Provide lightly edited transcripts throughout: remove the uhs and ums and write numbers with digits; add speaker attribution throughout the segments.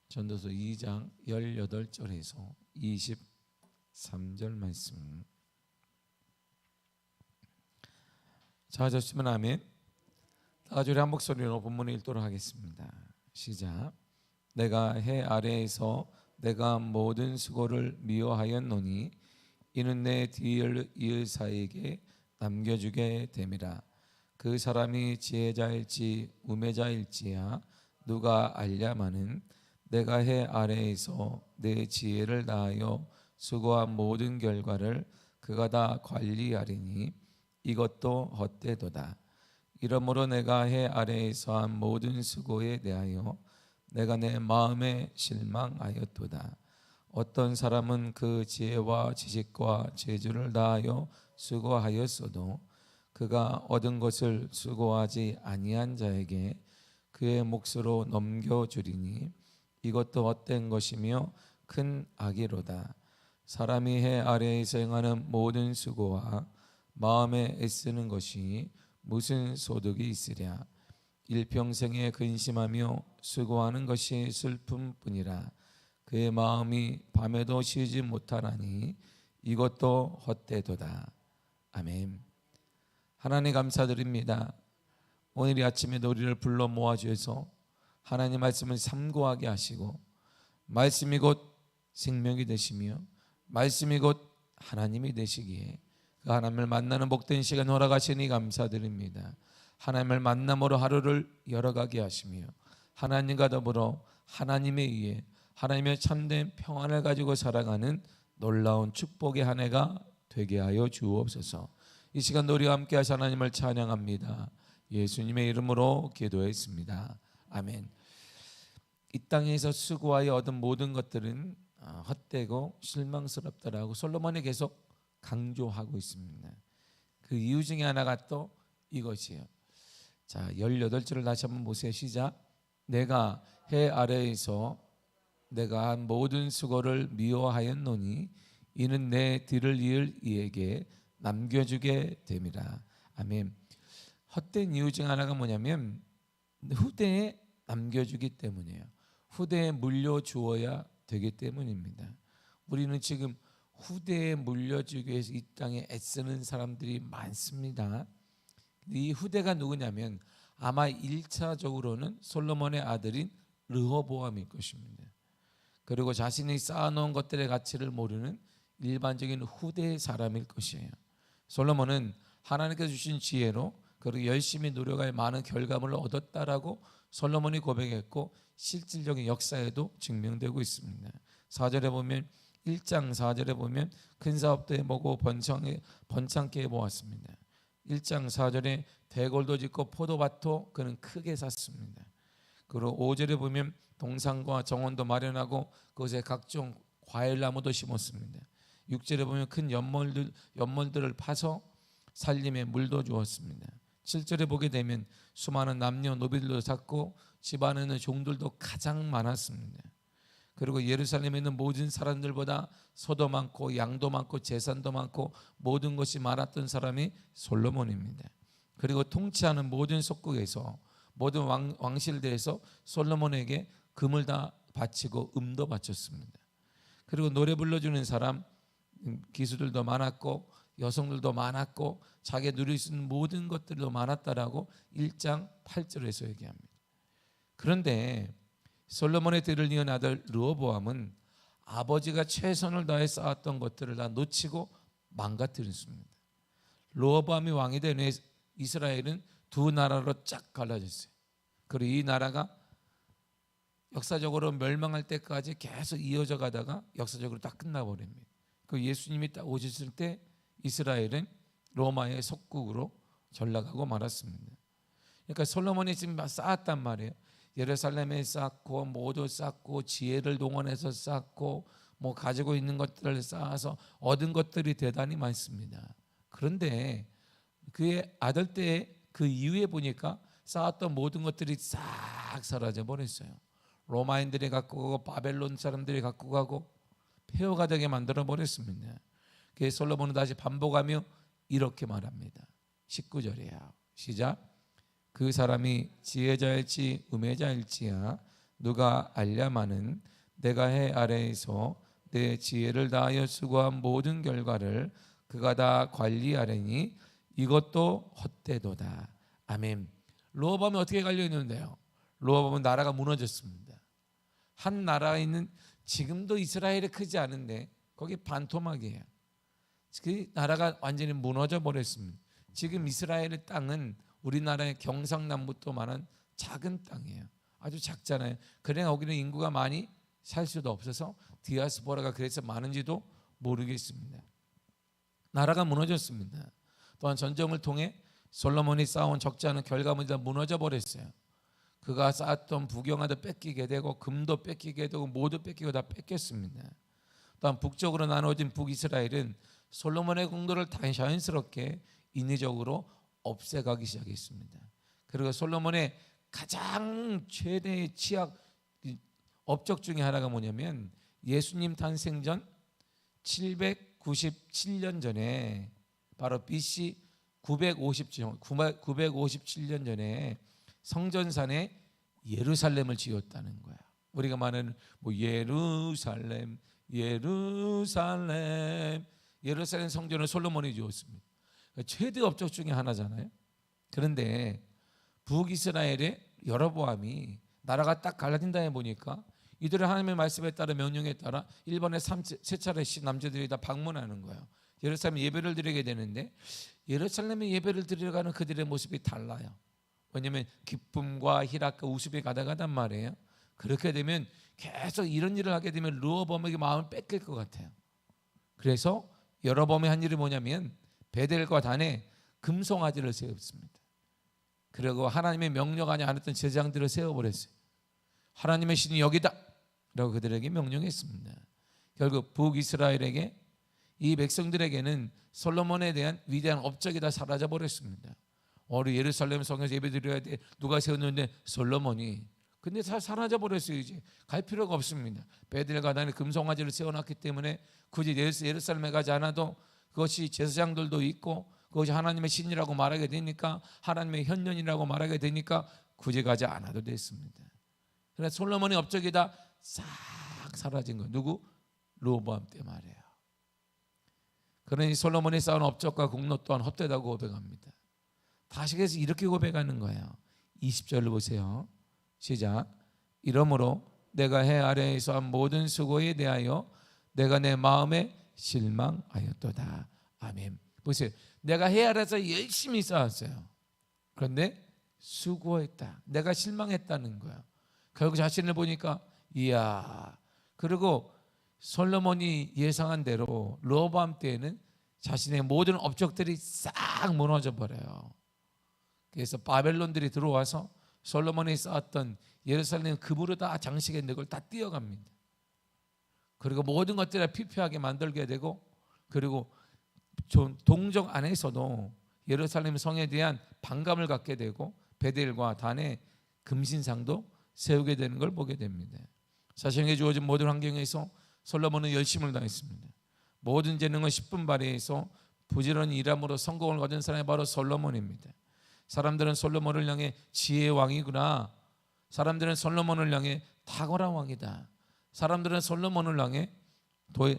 Speaker 1: 전도서 2장 18절에서 23절 말씀. 찾으시면 아멘. 다같이 한 목소리로 본문을 읽도록 하겠습니다. 시작. 내가 해 아래에서 내가 모든 수고를 미워하였노니 이는 내 뒤를 이을 사에게 남겨주게 됨이라. 그 사람이 지혜자일지 우매자일지야 누가 알랴마는 내가 해 아래에서 내 지혜를 다하여 수고한 모든 결과를 그가 다 관리하리니 이것도 헛되도다. 이러므로 내가 해 아래에서 한 모든 수고에 대하여 내가 내 마음에 실망하였도다. 어떤 사람은 그 지혜와 지식과 재주를 다하여 수고하였어도 그가 얻은 것을 수고하지 아니한 자에게 그의 몫으로 넘겨주리니 이것도 헛된 것이며 큰 악이로다. 사람이 해 아래에서 행하는 모든 수고와 마음에 애쓰는 것이 무슨 소득이 있으랴. 일평생에 근심하며 수고하는 것이 슬픔뿐이라. 그의 마음이 밤에도 쉬지 못하나니 이것도 헛되도다. 아멘. 하나님 감사드립니다. 오늘 이 아침에도 우리를 불러 모아주셔서 하나님 말씀을 삼고하게 하시고 말씀이 곧 생명이 되시며 말씀이 곧 하나님이 되시기에 그 하나님을 만나는 복된 시간 허락하시니 감사드립니다. 하나님을 만남으로 하루를 열어가게 하시며 하나님과 더불어 하나님에 의해 하나님의 참된 평안을 가지고 살아가는 놀라운 축복의 한 해가 되게 하여 주옵소서. 이 시간도 우리와 함께 하시 하나님을 찬양합니다. 예수님의 이름으로 기도했습니다. 아멘. 이 땅에서 수고하여 얻은 모든 것들은 헛되고 실망스럽다라고 솔로몬이 계속 강조하고 있습니다. 그 이유 중에 하나가 또 이것이에요. 자, 18절을 다시 한번 보세요. 시작. 내가 해 아래에서 내가 한 모든 수고를 미워하였노니 이는 내 뒤를 이을 이에게 남겨주게 됨이라. 아멘. 헛된 이유 중 하나가 뭐냐면 후대에 남겨주기 때문이에요. 후대에 물려주어야 되기 때문입니다. 우리는 지금 후대에 물려주기 위해서 이 땅에 애쓰는 사람들이 많습니다. 이 후대가 누구냐면 아마 1차적으로는 솔로몬의 아들인 르호보암일 것입니다. 그리고 자신이 쌓아놓은 것들의 가치를 모르는 일반적인 후대의 사람일 것이에요. 솔로몬은 하나님께서 주신 지혜로 그리고 열심히 노력할 많은 결과물을 얻었다라고 솔로몬이 고백했고 실질적인 역사에도 증명되고 있습니다. 4절에 보면 1장 4절에 보면 큰 사업도 해보고 번창케 해보았습니다. 1장 4절에 대궐도 짓고 포도밭도 그는 크게 샀습니다. 그리고 5절에 보면 동산과 정원도 마련하고 그곳에 각종 과일나무도 심었습니다. 6절에 보면 큰 연못들을 파서 살림에 물도 주었습니다. 7절에 보게 되면 수많은 남녀노비들도 샀고 집 안에는 종들도 가장 많았습니다. 그리고 예루살렘에 있는 모든 사람들보다 소도 많고 양도 많고 재산도 많고 모든 것이 많았던 사람이 솔로몬입니다. 그리고 통치하는 모든 속국에서 모든 왕실대에서 솔로몬에게 금을 다 바치고 음도 바쳤습니다. 그리고 노래 불러주는 사람 기수들도 많았고 여성들도 많았고 자기가 누릴 수 있는 모든 것들도 많았다라고 1장 8절에서 얘기합니다. 그런데 솔로몬의 뒤를 이은 아들 르호보암은 아버지가 최선을 다해 쌓았던 것들을 다 놓치고 망가뜨렸습니다. 르호보암이 왕이 된 후에 이스라엘은 두 나라로 쫙 갈라졌어요. 그리고 이 나라가 역사적으로 멸망할 때까지 계속 이어져 가다가 역사적으로 딱 끝나버립니다. 그 예수님이 딱 오셨을 때 이스라엘은 로마의 속국으로 전락하고 말았습니다. 그러니까 솔로몬이 지금 쌓았단 말이에요. 예루살렘에 쌓고 모두 쌓고 지혜를 동원해서 쌓고 뭐 가지고 있는 것들을 쌓아서 얻은 것들이 대단히 많습니다. 그런데 그의 아들 때 그 이후에 보니까 쌓았던 모든 것들이 싹 사라져 버렸어요. 로마인들이 갖고 가고 바벨론 사람들이 갖고 가고 폐허가 되게 만들어 버렸습니다. 그래서 솔로몬은 다시 반복하며 이렇게 말합니다. 19절이에요. 시작. 그 사람이 지혜자일지 우매자일지야 누가 알랴마는 내가 해 아래에서 내 지혜를 다하여 수고한 모든 결과를 그가 다 관리하려니 이것도 헛되도다. 아멘. 르호보암이 어떻게 갈려 있는데요? 르호보암은 나라가 무너졌습니다. 한 나라에 있는, 지금도 이스라엘이 크지 않은데 거기 반토막이에요. 그 나라가 완전히 무너져 버렸습니다. 지금 이스라엘의 땅은 우리나라의 경상남북도만한 작은 땅이에요. 아주 작잖아요. 그래 거기는 인구가 많이 살 수도 없어서 디아스포라가 그래서 많은지도 모르겠습니다. 나라가 무너졌습니다. 또한 전쟁을 통해 솔로몬이 쌓아온 적지 않은 결과물이 다 무너져 버렸어요. 그가 쌓았던 부경화도 뺏기게 되고 금도 뺏기게 되고 모두 뺏기고 다 뺏겼습니다. 또한 북쪽으로 나눠진 북이스라엘은 솔로몬의 공도를 자연스럽게 인위적으로 없애가기 시작했습니다. 그리고 솔로몬의 가장 최대의 치약 업적 중에 하나가 뭐냐면 예수님 탄생 전 797년 전에, 바로 BC 957년 전에 성전산에 예루살렘을 지었다는 거야. 우리가 말하는 예루살렘 성전을 솔로몬이 지었습니다. 최대 업적 중에 하나잖아요. 그런데 북이스라엘의 여로보암이 나라가 딱 갈라진다 해보니까 이들의 하나님의 말씀에 따라 명령에 따라 일본에 세 차례씩 남자들이 다 방문하는 거예요. 예루살렘에 예배를 드리게 되는데 예루살렘에 예배를 드리러가는 그들의 모습이 달라요. 왜냐하면 기쁨과 희락과 웃음이 가득하단 말이에요. 그렇게 되면 계속 이런 일을 하게 되면 르호보암에게 마음을 뺏길 것 같아요. 그래서 여로보암이 한 일이 뭐냐면 베델과 단에 금송아지를 세웠습니다. 그리고 하나님의 명령하지 않았던 제장들을 세워버렸어요. 하나님의 신이 여기다 라고 그들에게 명령했습니다. 결국 북이스라엘에게, 이 백성들에게는 솔로몬에 대한 위대한 업적이 다 사라져버렸습니다. 우리 예루살렘 성에서 예배드려야 돼, 누가 세웠는데? 솔로몬이. 근데 다 사라져버렸어요. 이제 갈 필요가 없습니다. 베델과 단에 금송아지를 세워놨기 때문에 굳이 예루살렘에 가지 않아도 그것이 제사장들도 있고 그것이 하나님의 신이라고 말하게 되니까, 하나님의 현년이라고 말하게 되니까 굳이 가지 않아도 됐습니다. 그래서 솔로몬의 업적이 다 싹 사라진 거예요. 누구? 르호보암 때 말이에요. 그러니 솔로몬이 쌓은 업적과 공로 또한 헛되다고 고백합니다. 다시계서 이렇게 고백하는 거예요. 20절을 보세요. 시작. 이러므로 내가 해 아래에서 한 모든 수고에 대하여 내가 내 마음에 실망하였도다. 아멘. 보세요. 내가 해 아래에서 열심히 쌓았어요. 그런데 수고했다. 내가 실망했다는 거야. 결국 자신을 보니까 이야. 그리고 솔로몬이 예상한 대로 르호보암 때에는 자신의 모든 업적들이 싹 무너져 버려요. 그래서 바벨론들이 들어와서 솔로몬이 쌓았던 예루살렘 금으로 다 장식했는데 그걸 다 띄어갑니다. 그리고 모든 것들을 피폐하게 만들게 되고, 그리고 동정 안에서도 예루살렘 성에 대한 반감을 갖게 되고 베델과 단의 금신상도 세우게 되는 걸 보게 됩니다. 자신에게 주어진 모든 환경에서 솔로몬은 열심을 다했습니다. 모든 재능을 10분 발휘해서 부지런히 일함으로 성공을 거둔 사람이 바로 솔로몬입니다. 사람들은 솔로몬을 향해 지혜의 왕이구나, 사람들은 솔로몬을 향해 탁월한 왕이다, 사람들은 솔로몬을 향해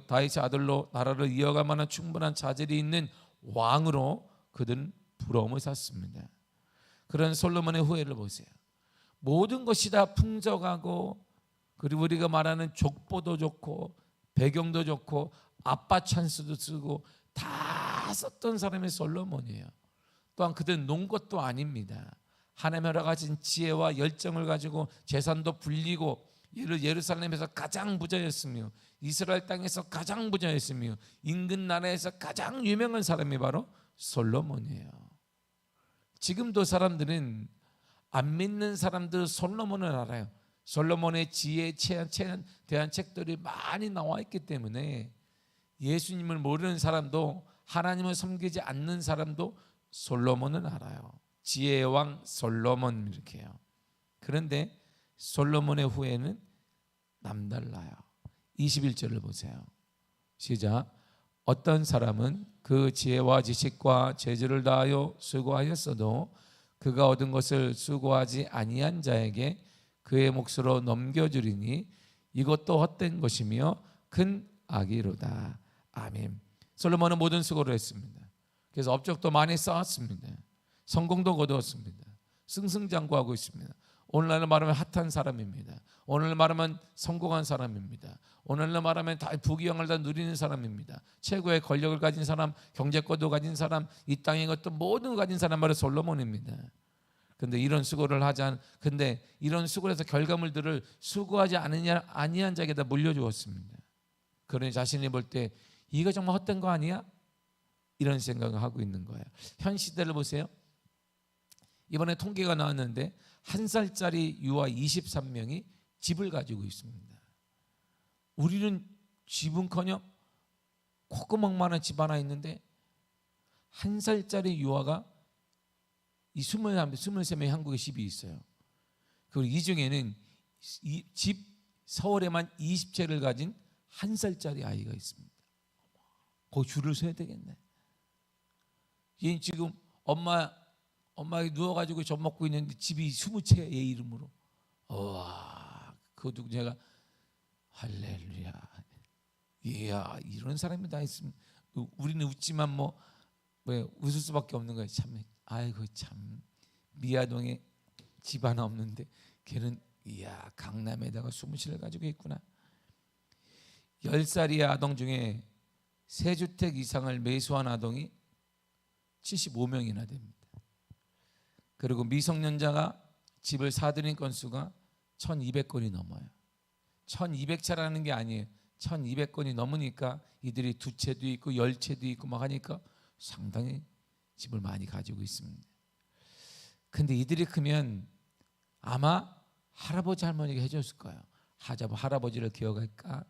Speaker 1: 다윗의 아들로 나라를 이어갈 만한 충분한 자질이 있는 왕으로 그들은 부러움을 샀습니다. 그런 솔로몬의 후예를 보세요. 모든 것이 다 풍족하고, 그리고 우리가 말하는 족보도 좋고 배경도 좋고 아빠 찬스도 쓰고 다 썼던 사람이 솔로몬이에요. 또한 그들은 논 것도 아닙니다. 하나님의 허락하신 지혜와 열정을 가지고 재산도 불리고 예루살렘에서 가장 부자였으며 이스라엘 땅에서 가장 부자였으며 인근 나라에서 가장 유명한 사람이 바로 솔로몬이에요. 지금도 사람들은, 안 믿는 사람들은 솔로몬을 알아요. 솔로몬의 지혜에 대한 책들이 많이 나와 있기 때문에 예수님을 모르는 사람도, 하나님을 섬기지 않는 사람도 솔로몬은 알아요. 지혜의 왕 솔로몬, 이렇게 해요. 그런데 솔로몬의 후예는 남달라요. 21절을 보세요. 시작. 어떤 사람은 그 지혜와 지식과 재주를 다하여 수고하였어도 그가 얻은 것을 수고하지 아니한 자에게 그의 몫으로 넘겨주리니 이것도 헛된 것이며 큰 악이로다. 아멘. 솔로몬은 모든 수고를 했습니다. 그래서 업적도 많이 쌓았습니다. 성공도 거두었습니다. 승승장구하고 있습니다. 오늘날 말하면 핫한 사람입니다. 오늘날 말하면 성공한 사람입니다. 오늘날 말하면 다 부귀영화를 다 누리는 사람입니다. 최고의 권력을 가진 사람, 경제권도 가진 사람, 이 땅의 것도 모든 걸 가진 사람 바로 솔로몬입니다. 근데 이런 수고를 근데 이런 수고를 해서 결과물들을 수고하지 아니한 자에게다 물려주었습니다. 그러니 자신이 볼 때 이거 정말 헛된 거 아니야? 이런 생각을 하고 있는 거예요. 현 시대를 보세요. 이번에 통계가 나왔는데 1살짜리 유아 23명이 집을 가지고 있습니다. 우리는 집은커녕 콧구멍만한 집 하나 있는데 1살짜리 유아가 이 23명의 한국에 집이 있어요. 그리고 이 중에는 집 서울에만 20채를 가진 1살짜리 아이가 있습니다. 거기 줄을 서야 되겠네. 얘 지금 엄마가 누워가지고 젖 먹고 있는데 집이 20채 얘 이름으로. 와, 그것도 제가 할렐루야. 이야, 이런 사람이 다 있으면 우리는 웃지만 왜 웃을 수밖에 없는 거예요. 참, 아이고 참 미아동에 집 하나 없는데 걔는 이야 강남에다가 20채를 가지고 있구나. 10살이의 아동 중에 3주택 이상을 매수한 아동이 75명이나 됩니다. 그리고 미성년자가 집을 사들인 건수가 1200건이 넘어요. 1200채라는 게 아니에요. 1200건이 넘으니까 이들이 2채도 있고 10채도 있고 막 하니까 상당히 집을 많이 가지고 있습니다. 근데 이들이 크면 아마 할아버지 할머니가 해줬을 거예요. 할아버지를 기억할까?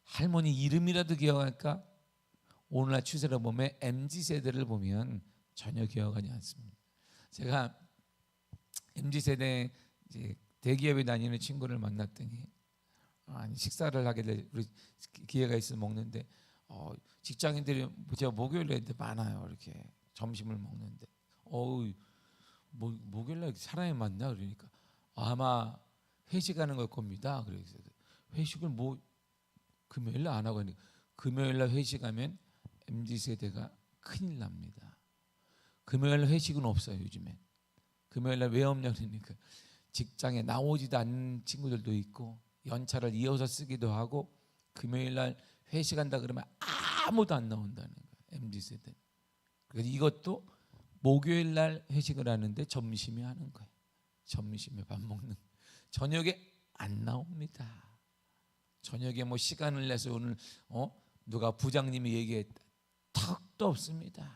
Speaker 1: 할머니 이름이라도 기억할까? 오늘날 추세를 보면 MZ세대를 보면 전혀 기억하지 않습니다. 제가 MZ세대 대기업에 다니는 친구를 만났더니 식사를 하게 될 기회가 있어서 먹는데 직장인들이 제가 목요일에 많아요. 이렇게 점심을 먹는데 목요일날 사람이 많나 그러니까 아마 회식하는 걸 겁니다. 그래서 회식을 금요일날 안 하고 하니까 금요일날 회식하면 MZ세대가 큰일 납니다. 금요일날 회식은 없어요. 요즘엔 금요일날 왜 없냐 그러니까 직장에 나오지도 않는 친구들도 있고 연차를 이어서 쓰기도 하고 금요일날 회식한다 그러면 아무도 안 나온다는 거예요. MZ세대. 그래서 이것도 목요일날 회식을 하는데 점심에 하는 거예요. 점심에 밥 먹는 저녁에 안 나옵니다. 저녁에 시간을 내서 오늘 누가 부장님이 얘기했다 턱도 없습니다.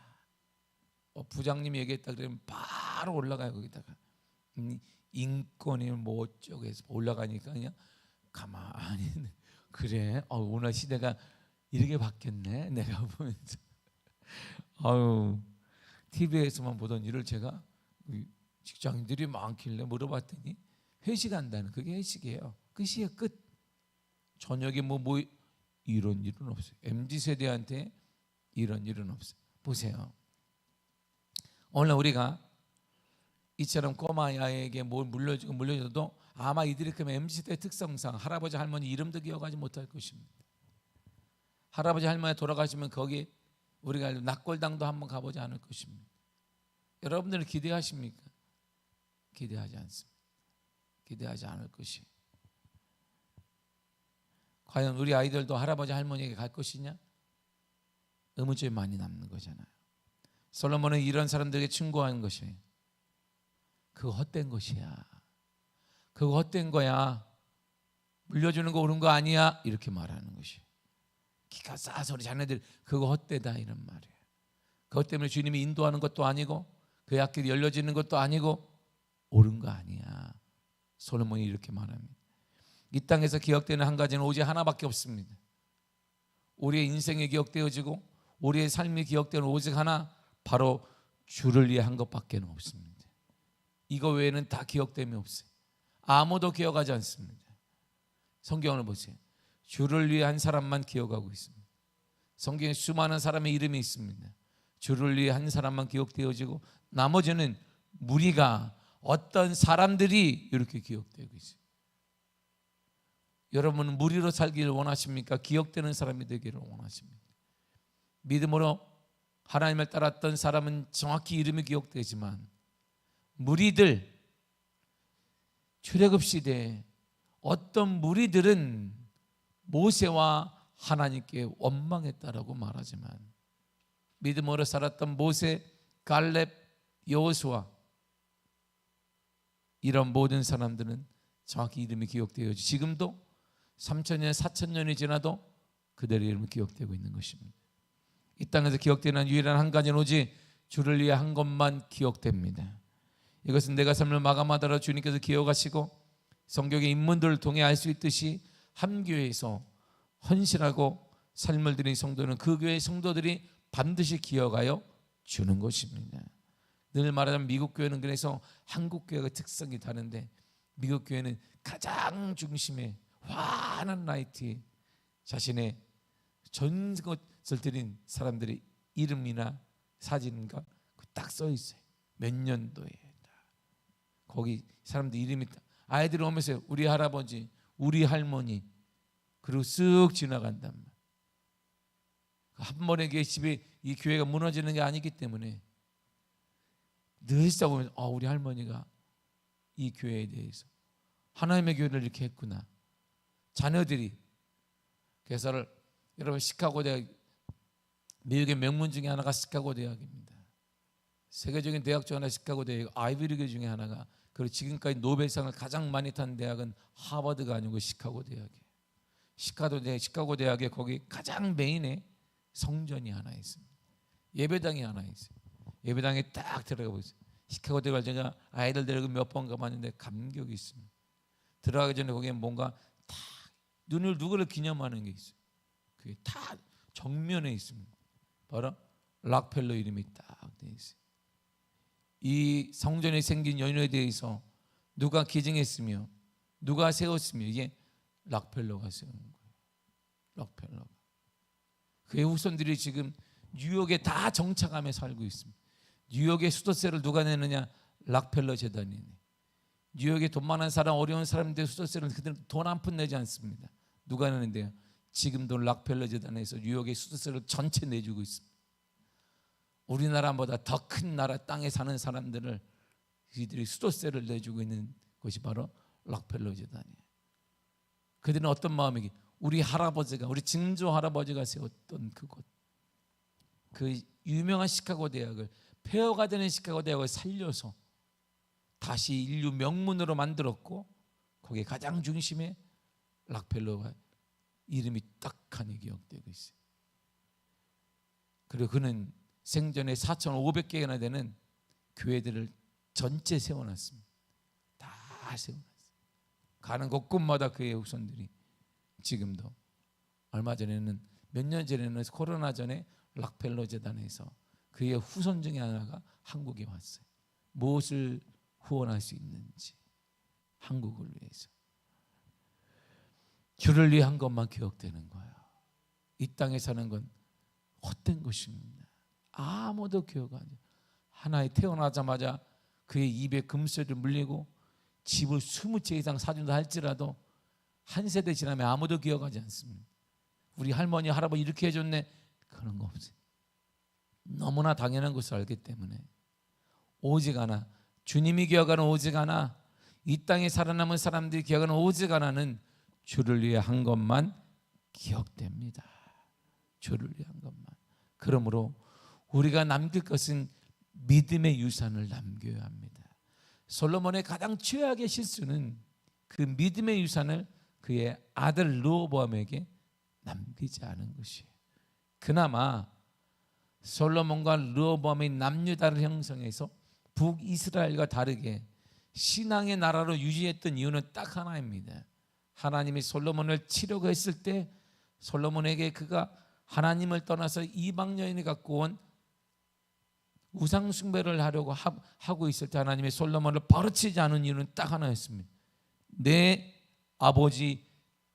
Speaker 1: 부장님이 얘기했다 그러면 바로 올라가요. 거기다가 인권이 어쩌고 해서 올라가니까 그냥 가만히 그래 오늘 시대가 이렇게 바뀌었네. 내가 보면서 TV에서만 보던 일을 제가 직장인들이 많길래 물어봤더니 회식한다는 그게 회식이에요. 끝이에요. 끝. 저녁에 이런 일은 없어요. MZ세대한테 이런 일은 없어요. 보세요. 오늘 우리가 이처럼 꼬마 아이에게 뭘 물려줘도 아마 이들이 크면 MZ세대 특성상 할아버지 할머니 이름도 기억하지 못할 것입니다. 할아버지 할머니 돌아가시면 거기 우리가 낙골당도 한번 가보지 않을 것입니다. 여러분들은 기대하십니까? 기대하지 않습니다. 기대하지 않을 것이. 과연 우리 아이들도 할아버지 할머니에게 갈 것이냐? 의문점이 많이 남는 거잖아요. 솔로몬은 이런 사람들에게 충고하는 것이에요. 그거 헛된 것이야. 그거 헛된 거야. 물려주는 거 옳은 거 아니야. 이렇게 말하는 것이. 기가 싸서 우리 자녀들 그거 헛되다 이런 말이에요. 그것 때문에 주님이 인도하는 것도 아니고 그 앞길이 열려지는 것도 아니고 옳은 거 아니야. 솔로몬이 이렇게 말합니다. 이 땅에서 기억되는 한 가지는 오직 하나밖에 없습니다. 우리의 인생이 기억되어지고 우리의 삶이 기억되는 오직 하나, 바로 주를 위해 한 것밖에 없습니다. 이거 외에는 다 기억됨이 없어요. 아무도 기억하지 않습니다. 성경을 보세요. 주를 위해 한 사람만 기억하고 있습니다. 성경에 수많은 사람의 이름이 있습니다. 주를 위해 한 사람만 기억되어지고 나머지는 무리가 어떤 사람들이 이렇게 기억되고 있어요. 여러분은 무리로 살기를 원하십니까? 기억되는 사람이 되기를 원하십니까? 믿음으로 하나님을 따랐던 사람은 정확히 이름이 기억되지만 무리들, 출애굽 시대에 어떤 무리들은 모세와 하나님께 원망했다라고 말하지만 믿음으로 살았던 모세, 갈렙, 여호수아 이런 모든 사람들은 정확히 이름이 기억되어 지금도 3,000년, 4,000년이 지나도 그들의 이름이 기억되고 있는 것입니다. 이 땅에서 기억되는 유일한 한 가지는 오직 주를 위해 한 것만 기억됩니다. 이것은 내가 삶을 마감하더라도 주님께서 기억하시고 성경의 인문들을 통해 알 수 있듯이 한 교회에서 헌신하고 삶을 드린 성도는 그 교회의 성도들이 반드시 기억하여 주는 것입니다. 늘 말하자면 미국 교회는 그래서 한국 교회가 특성이 다른데 미국 교회는 가장 중심에 환한 라이트에 자신의 전 것을 드린 사람들의 이름이나 사진인가 딱 써 있어요. 몇 년도에 거기 사람들 이름이 아이들이 오면서 우리 할아버지, 우리 할머니 그리고 쓱 지나간단 말이에요. 한 번에 집에 이 교회가 무너지는 게 아니기 때문에 늘 보면 우리 할머니가 이 교회에 대해서 하나님의 교회를 이렇게 했구나. 자녀들이 그래서 여러분 시카고 대학 미국의 명문 중에 하나가 시카고 대학입니다. 세계적인 대학 중 하나 시카고 대학, 아이비리그 중에 하나가 그리고 지금까지 노벨상을 가장 많이 탄 대학은 하버드가 아니고 시카고 대학이에요. 시카고 대학에 거기 가장 메인에 성전이 하나 있습니다. 예배당이 하나 있어요. 예배당에 딱 들어가 보세요. 시카고 대학을 제가 아이들 데리고 몇 번 가봤는데 감격이 있습니다. 들어가기 전에 거기에 뭔가 다 눈을 누구를 기념하는 게 있어요. 그게 다 정면에 있습니다. 바로 락펠러 이름이 딱 되어 있어요. 이 성전이 생긴 연유에 대해서 누가 기증했으며 누가 세웠으며 이게 락펠러가 세운 거예요. 락펠러가. 그의 후손들이 지금 뉴욕에 다 정착하며 살고 있습니다. 뉴욕의 수도세를 누가 내느냐? 락펠러 재단이네. 뉴욕에 돈 많은 사람, 어려운 사람들 수도세를 그들은 돈 한 푼 내지 않습니다. 누가 내는데요? 지금도 락펠러 재단에서 뉴욕의 수도세를 전체 내주고 있습니다. 우리나라보다 더 큰 나라 땅에 사는 사람들을 이들이 수도세를 내주고 있는 곳이 바로 락펠러 재단이에요. 그들은 어떤 마음이기? 우리 할아버지가, 우리 증조 할아버지가 세웠던 그곳, 그 유명한 시카고 대학을, 폐허가 되는 시카고 대학을 살려서 다시 인류 명문으로 만들었고 거기에 가장 중심에 락펠러가 이름이 딱하니 기억되고 있어요. 그리고 그는 생전에 4,500개나 되는 교회들을 전체 세워놨습니다. 다 세워놨어요. 가는 곳곳마다 그의 후손들이 지금도 얼마 전에는 몇 년 전에는 코로나 전에 락펠러 재단에서 그의 후손 중에 하나가 한국에 왔어요. 무엇을 후원할 수 있는지 한국을 위해서. 주를 위해 한 것만 기억되는 거예요. 이 땅에 사는 건 헛된 것입니다. 아무도 기억 안 해요. 하나에 태어나자마자 그의 입에 금쇠를 물리고 집을 20채 이상 사준다 할지라도 한 세대 지나면 아무도 기억하지 않습니다. 우리 할머니, 할아버지 이렇게 해줬네. 그런 거 없어요. 너무나 당연한 것을 알기 때문에 오직 하나, 주님이 기억하는 오직 하나, 이 땅에 살아남은 사람들이 기억하는 오직 하나는 주를 위해 한 것만 기억됩니다. 주를 위해 한 것만. 그러므로 우리가 남길 것은 믿음의 유산을 남겨야 합니다. 솔로몬의 가장 최악의 실수는 그 믿음의 유산을 그의 아들 르호보암에게 남기지 않은 것이에요. 그나마 솔로몬과 르호보암의 남유다를 형성해서 북이스라엘과 다르게 신앙의 나라로 유지했던 이유는 딱 하나입니다. 하나님이 솔로몬을 치려고 했을 때 솔로몬에게 그가 하나님을 떠나서 이방 여인이 갖고 온 우상 숭배를 하려고 하고 있을 때 하나님이 솔로몬을 버릇치지 않은 이유는 딱 하나였습니다. 내 아버지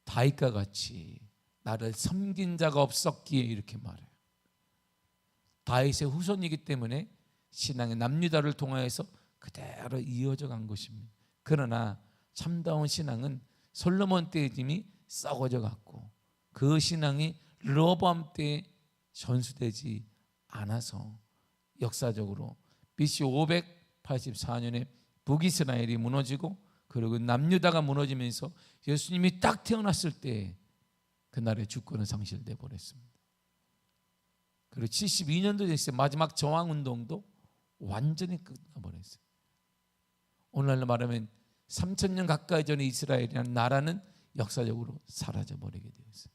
Speaker 1: 다윗과 같이 나를 섬긴 자가 없었기에 이렇게 말해요. 다윗의 후손이기 때문에 신앙의 남유다를 통하여서 그대로 이어져 간 것입니다. 그러나 참다운 신앙은 솔로몬 때 이미 썩어져 갔고 그 신앙이 르호보암 때에 전수되지 않아서 역사적으로 BC 584년에 북이스라엘이 무너지고 그리고 남유다가 무너지면서 예수님이 딱 태어났을 때 그날의 주권은 상실돼 버렸습니다. 그리고 72년도 됐어요. 마지막 저항운동도 완전히 끝나버렸어요. 오늘날로 말하면 3000년 가까이 전에 이스라엘이라는 나라는 역사적으로 사라져버리게 되었어요.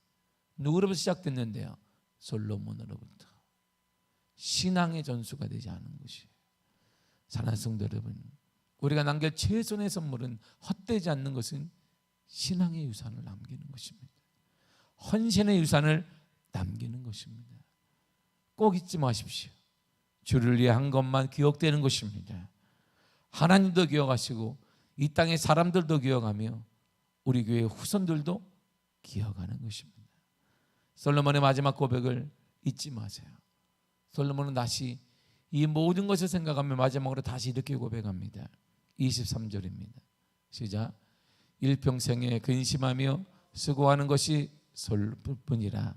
Speaker 1: 누구로부터 시작됐는데요? 솔로몬으로부터. 신앙의 전수가 되지 않은 것이에요. 사랑하는 성도 여러분, 우리가 남길 최선의 선물은 헛되지 않는 것은 신앙의 유산을 남기는 것입니다. 헌신의 유산을 남기는 것입니다. 꼭 잊지 마십시오. 주를 위해 한 것만 기억되는 것입니다. 하나님도 기억하시고 이 땅의 사람들도 기억하며 우리 교회 후손들도 기억하는 것입니다. 솔로몬의 마지막 고백을 잊지 마세요. 솔로몬은 다시 이 모든 것을 생각하며 마지막으로 다시 이렇게 고백합니다. 23절입니다. 시작. 일평생에 근심하며 수고하는 것이 솔뿐이라.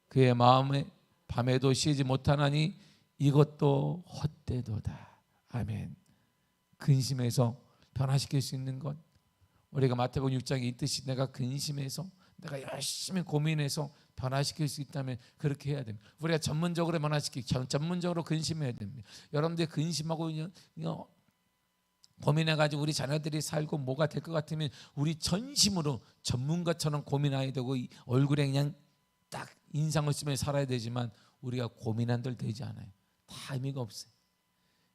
Speaker 1: 그의 마음에 밤에도 쉬지 못하나니 이것도 헛되도다. 아멘. 근심해서 변화시킬 수 있는 것, 우리가 마태복음 6장에 있듯이 내가 근심해서 내가 열심히 고민해서 변화시킬 수 있다면 그렇게 해야 됩니다. 우리가 전문적으로 전문적으로 근심해야 됩니다. 여러분들 근심하고 고민해가지고 우리 자녀들이 살고 뭐가 될 것 같으면 우리 전심으로 전문가처럼 고민해야 되고 얼굴에 그냥 딱 인상을 쓰며 살아야 되지만 우리가 고민한들 되지 않아요. 다 의미가 없어요.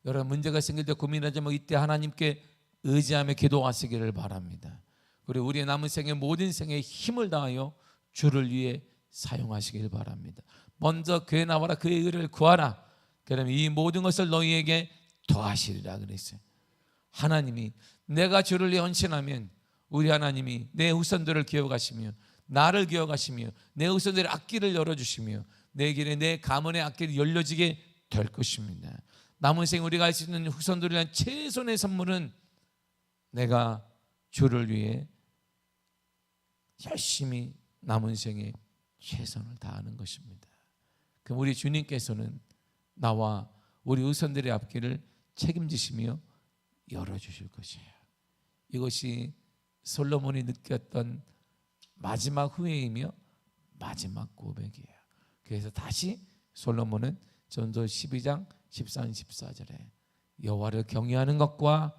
Speaker 1: 여러분 문제가 생길 때 고민하자면 이때 하나님께 의지하며 기도하시기를 바랍니다. 그리고 우리의 남은 생의 모든 생에 힘을 다하여 주를 위해 사용하시길 바랍니다. 먼저 그의 나와라 그의 의를 구하라. 그러면 이 모든 것을 너희에게 더하시리라 그랬어요. 하나님이 내가 주를 위해 헌신하면 우리 하나님이 내 후손들을 기억하시며 나를 기억하시며 내 후손들의 앞길을 열어주시며 내 길에 내 가문의 앞길이 열려지게 될 것입니다. 남은 생 우리가 할 수 있는 후손들을 위한 최선의 선물은 내가 주를 위해 열심히 남은 생에 최선을 다하는 것입니다. 그럼 우리 주님께서는 나와 우리 후손들의 앞길을 책임지시며 열어주실 것이에요. 이것이 솔로몬이 느꼈던 마지막 후회이며 마지막 고백이에요. 그래서 다시 솔로몬은 전서 12장 13, 14절에 여호와를 경외하는 것과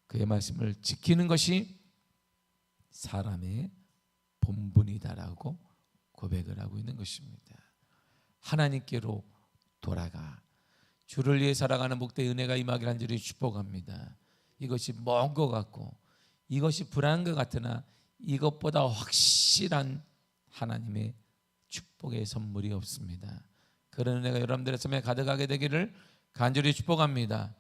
Speaker 1: 그의 말씀을 지키는 것이 사람의 본분이다라고 고백을 하고 있는 것입니다. 하나님께로 돌아가 주를 위해 살아가는 목대의 은혜가 임하기를 간절히 축복합니다. 이것이 먼 것 같고 이것이 불안한 것 같으나 이것보다 확실한 하나님의 축복의 선물이 없습니다. 그런 은혜가 여러분들의 삶에 가득하게 되기를 간절히 축복합니다.